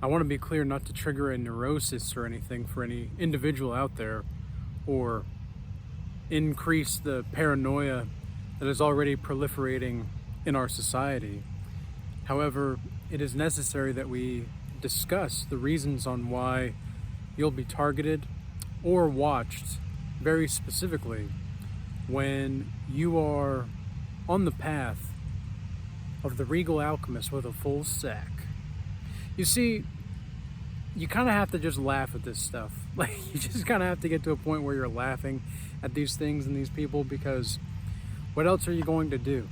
I want to be clear not to trigger a neurosis or anything for any individual out there, or increase the paranoia that is already proliferating in our society. However, it is necessary that we discuss the reasons on why you'll be targeted or watched very specifically when you are on the path of the Regal Alchemist with a full sack. You see, you kind of have to just laugh at this stuff. Like, you just kind of have to get to a point where you're laughing at these things and these people, because what else are you going to do?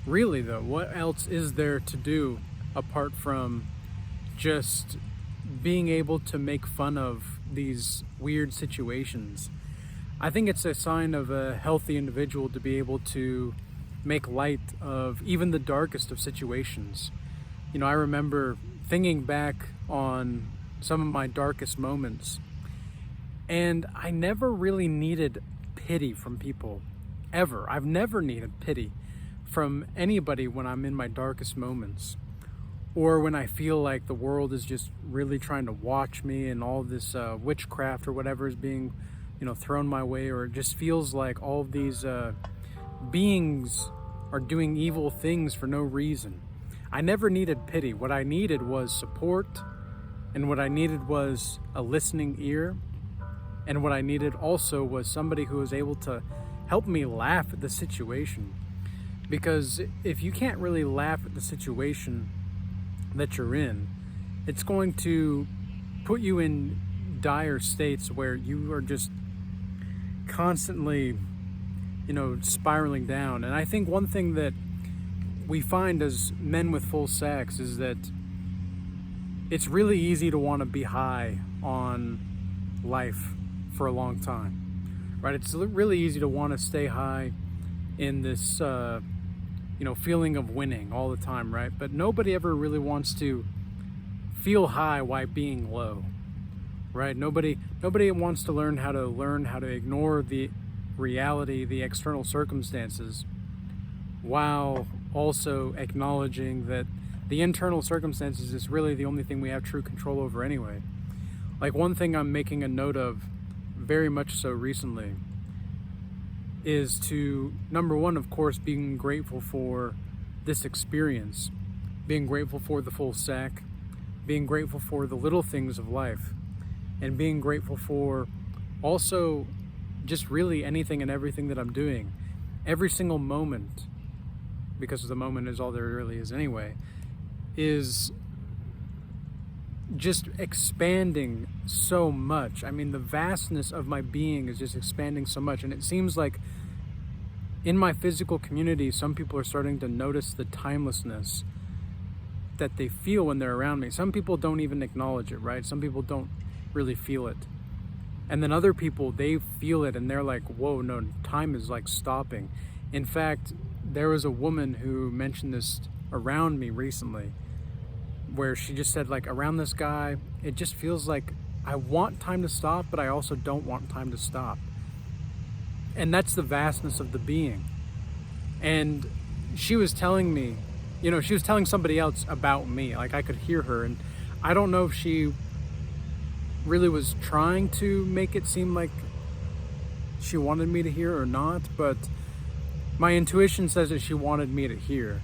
Really though, what else is there to do apart from just being able to make fun of these weird situations? I think it's a sign of a healthy individual to be able to make light of even the darkest of situations. You know, I remember thinking back on some of my darkest moments, and I never really needed pity from people, ever. I've never needed pity from anybody when I'm in my darkest moments, or when I feel like the world is just really trying to watch me and all this witchcraft or whatever is being, thrown my way, or it just feels like all of these beings are doing evil things for no reason. I never needed pity. What I needed was support, and what I needed was a listening ear, and what I needed also was somebody who was able to help me laugh at the situation. Because if you can't really laugh at the situation that you're in, it's going to put you in dire states where you are just constantly, spiraling down. And I think one thing that we find as men with full sacks is that it's really easy to want to be high on life for a long time, right? It's really easy to want to stay high in this, feeling of winning all the time, right? But nobody ever really wants to feel high while being low, right? Nobody wants to learn how to ignore the reality, the external circumstances, while also acknowledging that the internal circumstances is really the only thing we have true control over anyway. Like, one thing I'm making a note of very much so recently is to, number one, of course, being grateful for this experience, being grateful for the full sack, being grateful for the little things of life, and being grateful for also just really anything and everything that I'm doing. Every single moment, because the moment is all there really is anyway, is just expanding so much. I mean, the vastness of my being is just expanding so much. And it seems like in my physical community, some people are starting to notice the timelessness that they feel when they're around me. Some people don't even acknowledge it, right? Some people don't really feel it. And then other people, they feel it and they're like, whoa, no, time is like stopping. In fact, there was a woman who mentioned this around me recently, where she just said, like, around this guy, it just feels like I want time to stop, but I also don't want time to stop. And that's the vastness of the being. And she was telling me, she was telling somebody else about me. Like, I could hear her, and I don't know if she really was trying to make it seem like she wanted me to hear or not, but my intuition says that she wanted me to hear.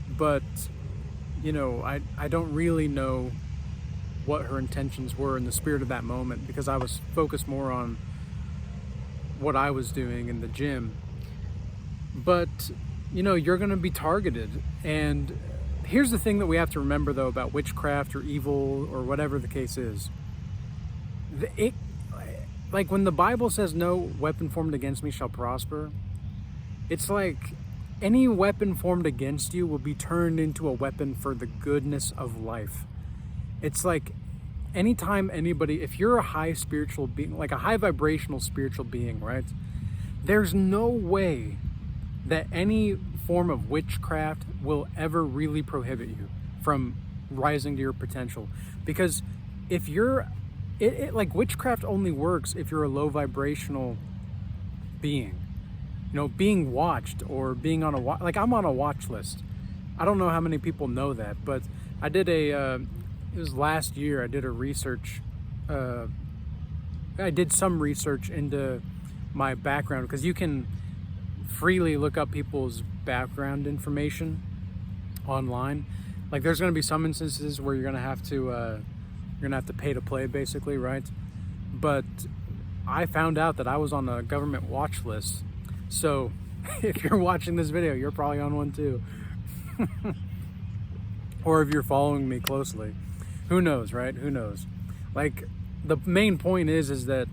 But I don't really know what her intentions were in the spirit of that moment, because I was focused more on what I was doing in the gym. But you're going to be targeted. And here's the thing that we have to remember, though, about witchcraft or evil or whatever the case is. Like, when the Bible says no weapon formed against me shall prosper, it's like any weapon formed against you will be turned into a weapon for the goodness of life. It's like anytime anybody, if you're a high spiritual being, like a high vibrational spiritual being, right? There's no way that any form of witchcraft will ever really prohibit you from rising to your potential. Because if you're, like, witchcraft only works if you're a low vibrational being. Being watched or being on like, I'm on a watch list. I don't know how many people know that, but I did a it was last year, I did I did some research into my background, because you can freely look up people's background information online. Like, there's going to be some instances where you're going to have to pay to play, basically, right? But I found out that I was on a government watch list. So if you're watching this video, you're probably on one too. Or if you're following me closely, who knows, right? Who knows? Like, the main point is that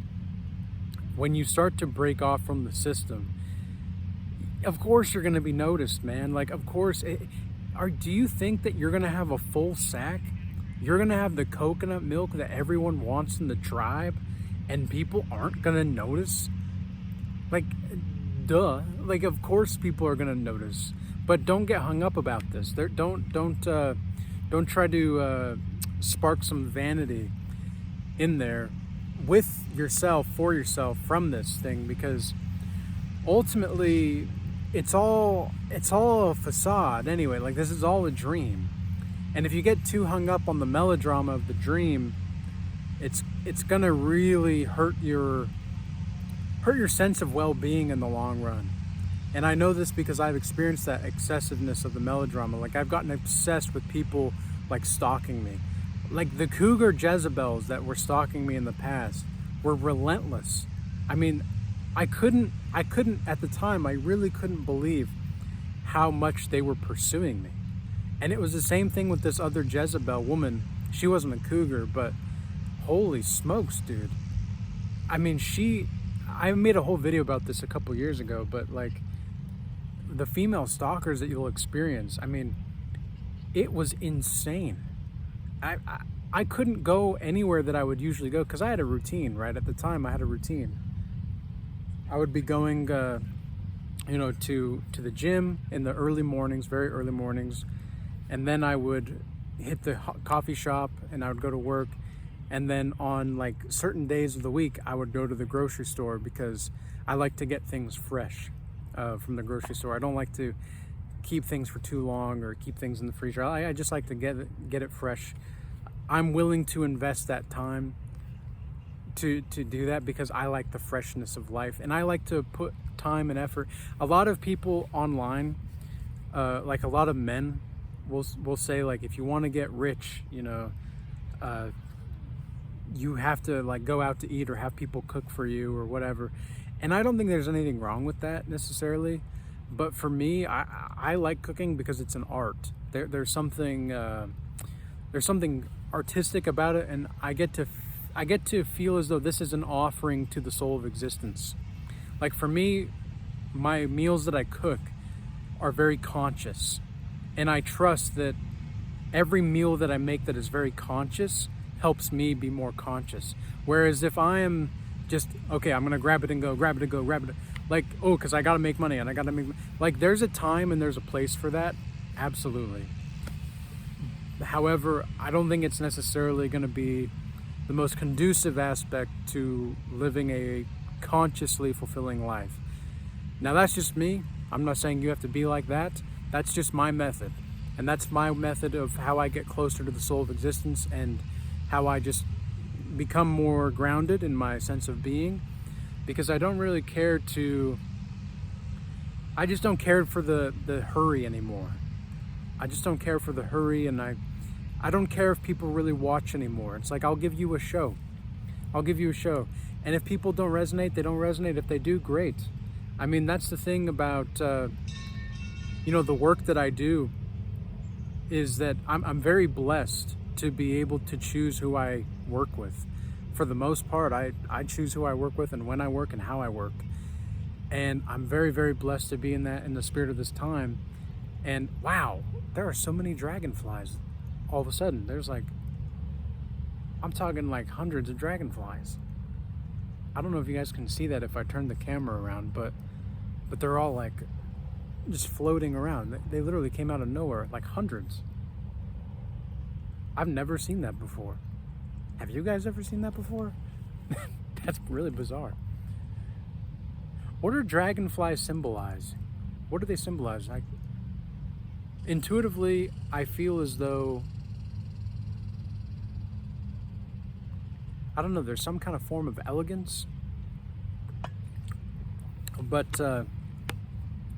when you start to break off from the system, of course you're going to be noticed, man. Like, of course. Do you think that you're going to have a full sack? You're going to have the coconut milk that everyone wants in the tribe, and people aren't going to notice? Like, duh. Like, of course people are going to notice. But don't get hung up about this. Don't try to spark some vanity in there with yourself, for yourself, from this thing, because ultimately it's all a facade anyway. Like, this is all a dream. And if you get too hung up on the melodrama of the dream, it's gonna really hurt your sense of well-being in the long run. And I know this because I've experienced that excessiveness of the melodrama. Like, I've gotten obsessed with people like stalking me. Like, the cougar Jezebels that were stalking me in the past were relentless. I mean, I couldn't at the time, I really couldn't believe how much they were pursuing me. And it was the same thing with this other Jezebel woman. She wasn't a cougar, but holy smokes, dude. I mean, I made a whole video about this a couple years ago, but like, the female stalkers that you'll experience, I mean, it was insane. I couldn't go anywhere that I would usually go, because I had a routine, right? At the time, I had a routine. I would be going, to the gym in the early mornings, very early mornings, and then I would hit the coffee shop, and I would go to work, and then on like certain days of the week, I would go to the grocery store, because I like to get things fresh from the grocery store. I don't like to keep things for too long or keep things in the freezer. I just like to get it fresh. I'm willing to invest that time to do that, because I like the freshness of life, and I like to put time and effort. A lot of people online, like a lot of men will say, like, if you want to get rich, you have to like go out to eat or have people cook for you or whatever. And I don't think there's anything wrong with that necessarily. But for me, I like cooking because it's an art. There's something artistic about it, and I get to feel as though this is an offering to the soul of existence. Like, for me, my meals that I cook are very conscious, and I trust that every meal that I make that is very conscious helps me be more conscious. Whereas if I am just, okay, I'm gonna grab it and go, like, oh, because I gotta make money and I gotta make, like, there's a time and there's a place for that, absolutely. However, I don't think it's necessarily gonna be the most conducive aspect to living a consciously fulfilling life. Now, that's just me. I'm not saying you have to be like that. That's just my method. And that's my method of how I get closer to the soul of existence, and how I just become more grounded in my sense of being, because I don't really care I just don't care for the hurry anymore. I just don't care for the hurry, and I don't care if people really watch anymore. It's like, I'll give you a show. And if people don't resonate, they don't resonate. If they do, great. I mean, that's the thing about, the work that I do, is that I'm very blessed to be able to choose who I work with. For the most part, I choose who I work with and when I work and how I work. And I'm very, very blessed to be in the spirit of this time. And wow, there are so many dragonflies. All of a sudden, there's like, I'm talking like hundreds of dragonflies. I don't know if you guys can see that if I turn the camera around, but they're all like just floating around. They literally came out of nowhere, like hundreds. I've never seen that before. Have you guys ever seen that before? That's really bizarre. What do dragonflies symbolize? What do they symbolize? Like, intuitively, I feel as though I don't know, there's some kind of form of elegance. But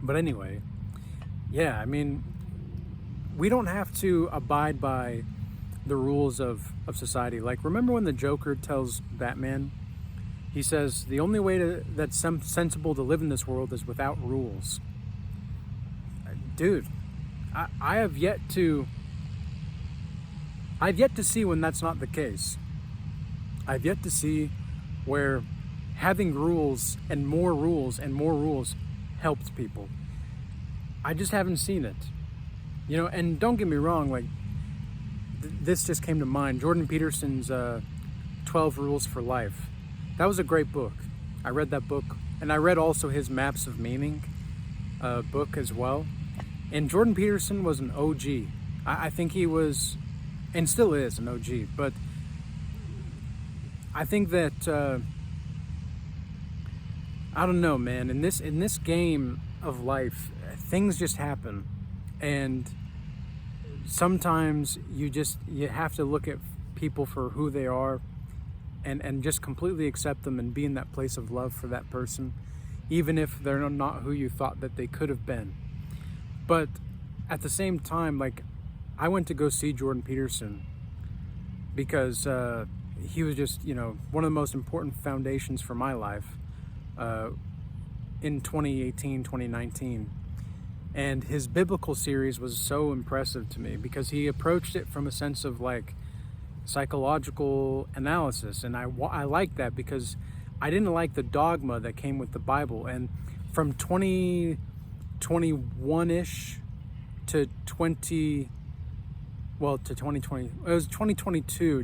anyway, yeah, I mean, we don't have to abide by the rules of society. Like, remember when the Joker tells Batman, he says, the only way that's sensible to live in this world is without rules. Dude, I've yet to see when that's not the case. I've yet to see where having rules and more rules and more rules helps people. I just haven't seen it. You know, and don't get me wrong, like, this just came to mind. Jordan Peterson's 12 Rules for Life. That was a great book. I read that book, and I read also his Maps of Meaning book as well. And Jordan Peterson was an OG. I think he was, and still is, an OG. But I think that I don't know, man. In this game of life, things just happen, and sometimes you have to look at people for who they are, and just completely accept them and be in that place of love for that person, even if they're not who you thought that they could have been. But at the same time, like, I went to go see Jordan Peterson because he was just, you know, one of the most important foundations for my life in 2018, 2019. And his biblical series was so impressive to me because he approached it from a sense of, like, psychological analysis. And I like that because I didn't like the dogma that came with the Bible. And from 2021-ish to 2020, it was 2022,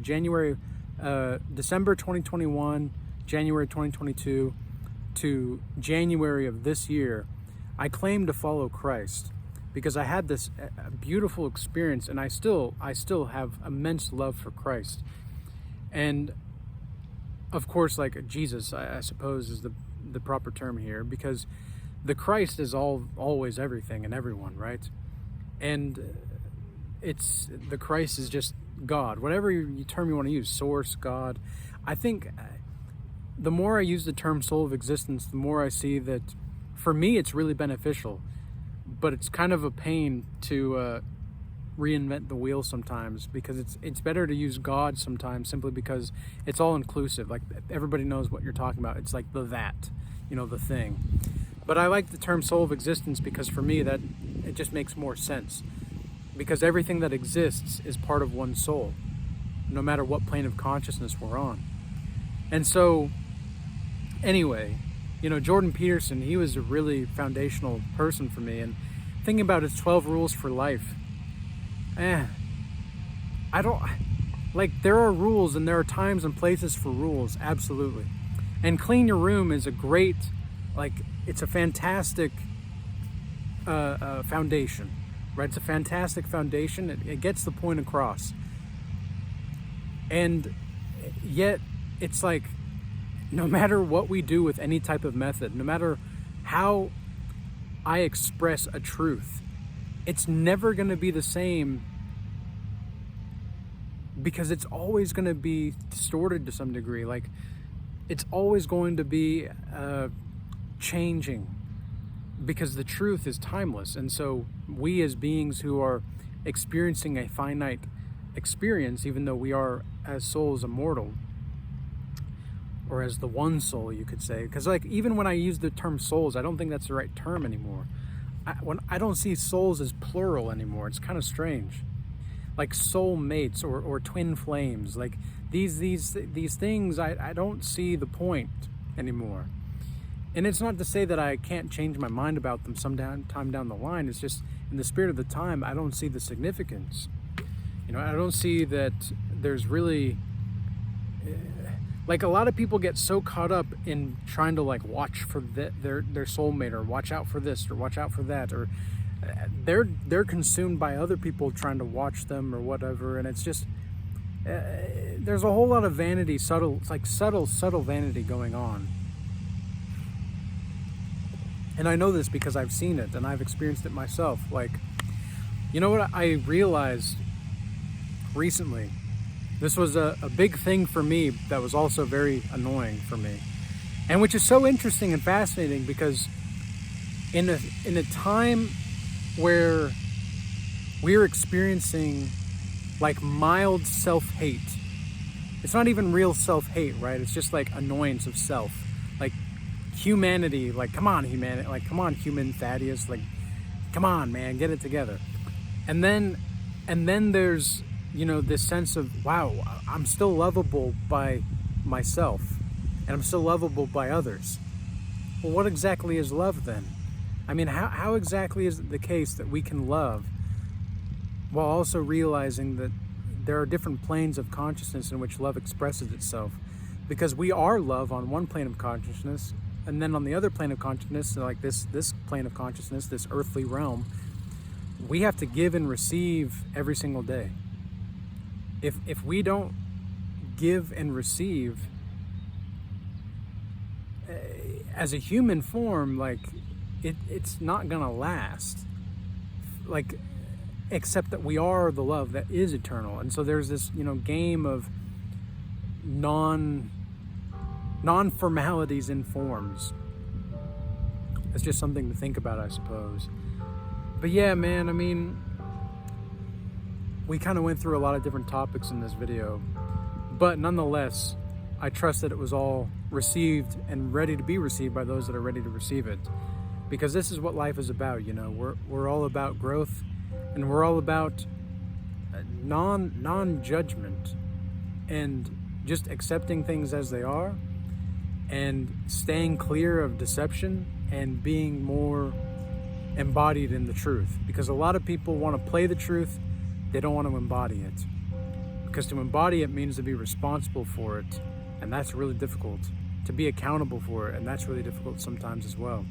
December 2021, January 2022 to January of this year, I claimed to follow Christ because I had this beautiful experience, and I still have immense love for Christ. And of course, like, Jesus, I suppose is the proper term here, because the Christ is always everything and everyone, right? And the Christ is just God, whatever term you want to use, source, God. I think the more I use the term soul of existence, the more I see that for me it's really beneficial, but it's kind of a pain to reinvent the wheel sometimes, because it's better to use God sometimes simply because it's all inclusive. Like, everybody knows what you're talking about. It's like the thing. But I like the term soul of existence because for me that it just makes more sense, because everything that exists is part of one soul, no matter what plane of consciousness we're on. And so anyway, you know, Jordan Peterson, he was a really foundational person for me. And thinking about his 12 rules for life, I don't, like, there are rules and there are times and places for rules, absolutely. And clean your room is a great, like, it's a fantastic foundation, right? It's a fantastic foundation. It gets the point across. And yet, it's like, no matter what we do with any type of method, no matter how I express a truth, it's never going to be the same, because it's always going to be distorted to some degree. Like, it's always going to be changing, because the truth is timeless. And so we, as beings who are experiencing a finite experience, even though we are as souls immortal, or as the one soul, you could say, because, like, even when I use the term souls, I don't think that's the right term anymore. I don't see souls as plural anymore. It's kind of strange. Like soul mates or twin flames, like these things, I don't see the point anymore. And it's not to say that I can't change my mind about them sometime down the line. It's just, in the spirit of the time, I don't see the significance. You know, I don't see that there's really, like, a lot of people get so caught up in trying to, like, watch for their soulmate, or watch out for this or watch out for that, or they're consumed by other people trying to watch them or whatever. And it's just, there's a whole lot of vanity, subtle vanity going on. And I know this because I've seen it and I've experienced it myself. Like, you know what I realized recently This was a big thing for me that was also very annoying for me. And which is so interesting and fascinating, because in a time where we're experiencing like mild self-hate, it's not even real self-hate, right? It's just like annoyance of self. Like humanity, like come on humanity, like come on human Thaddeus, like come on man, get it together. And then there's, you know, this sense of, wow, I'm still lovable by myself, and I'm still lovable by others. Well, what exactly is love then? I mean, how exactly is it the case that we can love while also realizing that there are different planes of consciousness in which love expresses itself? Because we are love on one plane of consciousness, and then on the other plane of consciousness, like this plane of consciousness, this earthly realm, we have to give and receive every single day. If we don't give and receive as a human form, like it's not gonna last. Like, except that we are the love that is eternal. And so there's this, you know, game of non-formalities in forms. It's just something to think about, I suppose. But yeah, man, I mean, we kind of went through a lot of different topics in this video, but nonetheless, I trust that it was all received and ready to be received by those that are ready to receive it. Because this is what life is about, you know. We're all about growth, and we're all about non-judgment, and just accepting things as they are, and staying clear of deception, and being more embodied in the truth. Because a lot of people want to play the truth, they don't want to embody it. Because to embody it means to be responsible for it, and that's really difficult. To be accountable for it, and that's really difficult sometimes as well.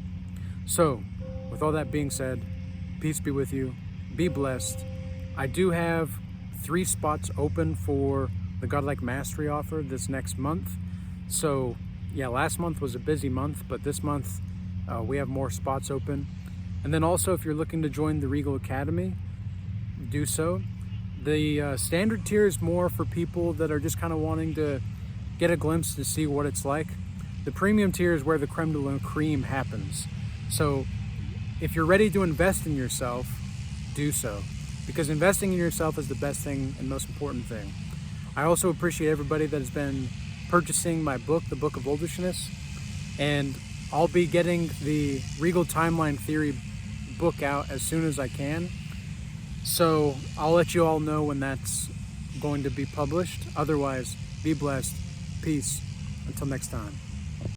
So, with all that being said, peace be with you, be blessed. I do have 3 spots open for the Godlike Mastery offer this next month. So, yeah, last month was a busy month, but this month we have more spots open. And then also, if you're looking to join the Regal Academy, do so. The standard tier is more for people that are just kind of wanting to get a glimpse to see what it's like. The premium tier is where the creme de la creme happens. So if you're ready to invest in yourself, do so. Because investing in yourself is the best thing and most important thing. I also appreciate everybody that has been purchasing my book, The Book of Oldishness. And I'll be getting the Regal Timeline Theory book out as soon as I can. So I'll let you all know when that's going to be published. Otherwise, be blessed. Peace. Until next time.